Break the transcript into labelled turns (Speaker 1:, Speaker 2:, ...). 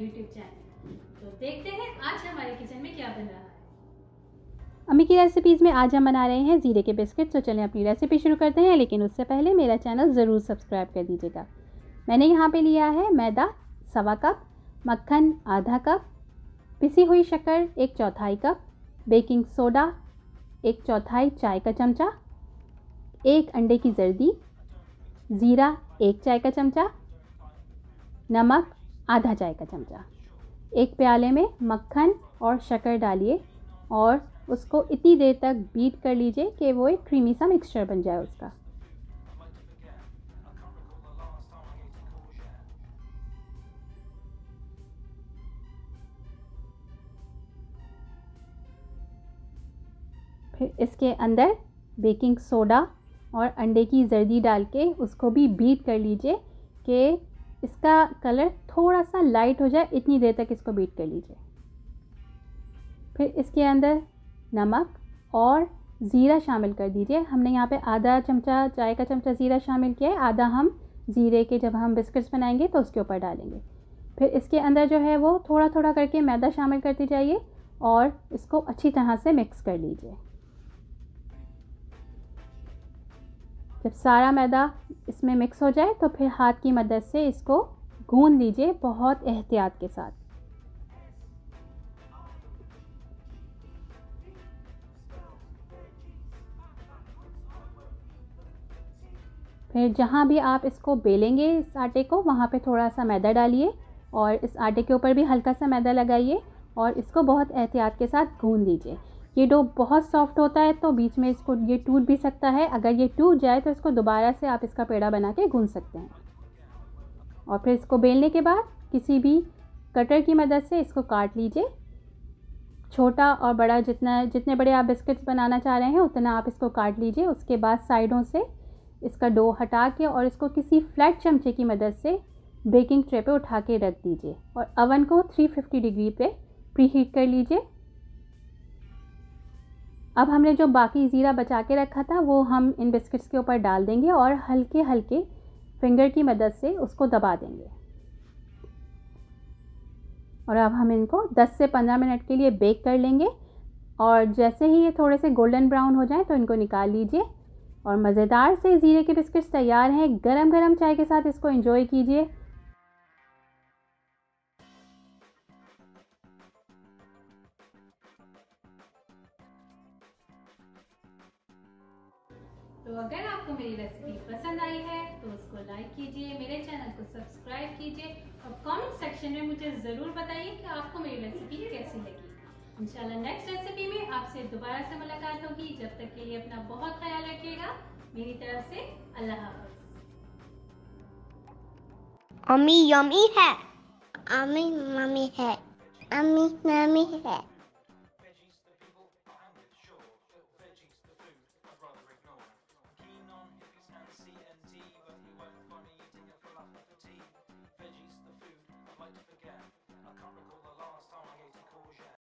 Speaker 1: YouTube channel. तो देखते हैं आज हमारे किचन में क्या बन रहा है।
Speaker 2: अम्मी की रेसिपीज़ में आज हम बना रहे हैं ज़ीरे के बिस्किट। तो चलें अपनी रेसिपी शुरू करते हैं, लेकिन उससे पहले मेरा चैनल ज़रूर सब्सक्राइब कर दीजिएगा। मैंने यहाँ पे लिया है मैदा 1.25 कप, मक्खन आधा कप, पिसी हुई शक्कर 1/4 कप, बेकिंग सोडा 1/4 चाय का चमचा, 1 अंडे की जर्दी, ज़ीरा 1 चाय का चमचा, नमक आधा चाय का चमचा। एक प्याले में मक्खन और शक्कर डालिए और उसको इतनी देर तक बीट कर लीजिए कि वो एक क्रीमी सा मिक्सचर बन जाए उसका। फिर इसके अंदर बेकिंग सोडा और अंडे की जर्दी डाल के उसको भी बीट कर लीजिए कि इसका कलर थोड़ा सा लाइट हो जाए, इतनी देर तक इसको बीट कर लीजिए। फिर इसके अंदर नमक और ज़ीरा शामिल कर दीजिए। हमने यहाँ पे आधा चमचा चाय का चमचा ज़ीरा शामिल किया है, आधा हम ज़ीरे के जब हम बिस्किट्स बनाएंगे तो उसके ऊपर डालेंगे। फिर इसके अंदर जो है वो थोड़ा थोड़ा करके मैदा शामिल करती जाइए और इसको अच्छी तरह से मिक्स कर लीजिए। जब सारा मैदा इसमें मिक्स हो जाए तो फिर हाथ की मदद से इसको गूंद लीजिए बहुत एहतियात के साथ। फिर जहाँ भी आप इसको बेलेंगे इस आटे को, वहाँ पे थोड़ा सा मैदा डालिए और इस आटे के ऊपर भी हल्का सा मैदा लगाइए और इसको बहुत एहतियात के साथ गूंद लीजिए। ये डो बहुत सॉफ्ट होता है तो बीच में इसको ये टूट भी सकता है। अगर ये टूट जाए तो इसको दोबारा से आप इसका पेड़ा बना के गूंद सकते हैं। और फिर इसको बेलने के बाद किसी भी कटर की मदद से इसको काट लीजिए। छोटा और बड़ा जितने बड़े आप बिस्किट्स बनाना चाह रहे हैं उतना आप इसको काट लीजिए। उसके बाद साइडों से इसका डो हटा के और इसको किसी फ्लैट चमचे की मदद से बेकिंग ट्रे पे उठा के रख दीजिए और अवन को 350 डिग्री पे प्रीहीट कर लीजिए। अब हमने जो बाकी ज़ीरा बचा के रखा था वो हम इन बिस्किट्स के ऊपर डाल देंगे और हल्के हल्के फिंगर की मदद से उसको दबा देंगे। और अब हम इनको 10 से 15 मिनट के लिए बेक कर लेंगे और जैसे ही ये थोड़े से गोल्डन ब्राउन हो जाए तो इनको निकाल लीजिए और मज़ेदार से ज़ीरे के बिस्किट्स तैयार हैं। गरम गरम चाय के साथ इसको एंजॉय कीजिए।
Speaker 1: तो अगर आपको मेरी रेसिपी पसंद आई है तो उसको लाइक कीजिए, मेरे चैनल को सब्सक्राइब कीजिए और कमेंट सेक्शन में मुझे ज़रूर बताइए कि आपको मेरी रेसिपी कैसी लगी। इंशाल्लाह नेक्स्ट रेसिपी में आपसे दोबारा से मुलाकात होगी। जब तक के लिए अपना बहुत ख्याल रखिएगा। मेरी तरफ से अल्लाह हाफ़िज़।
Speaker 3: अम्मी यम्मी है, अम्मी मम्मी है, अम्मी मम्मी है।
Speaker 4: Veggies the food, I'd like to forget. I can't recall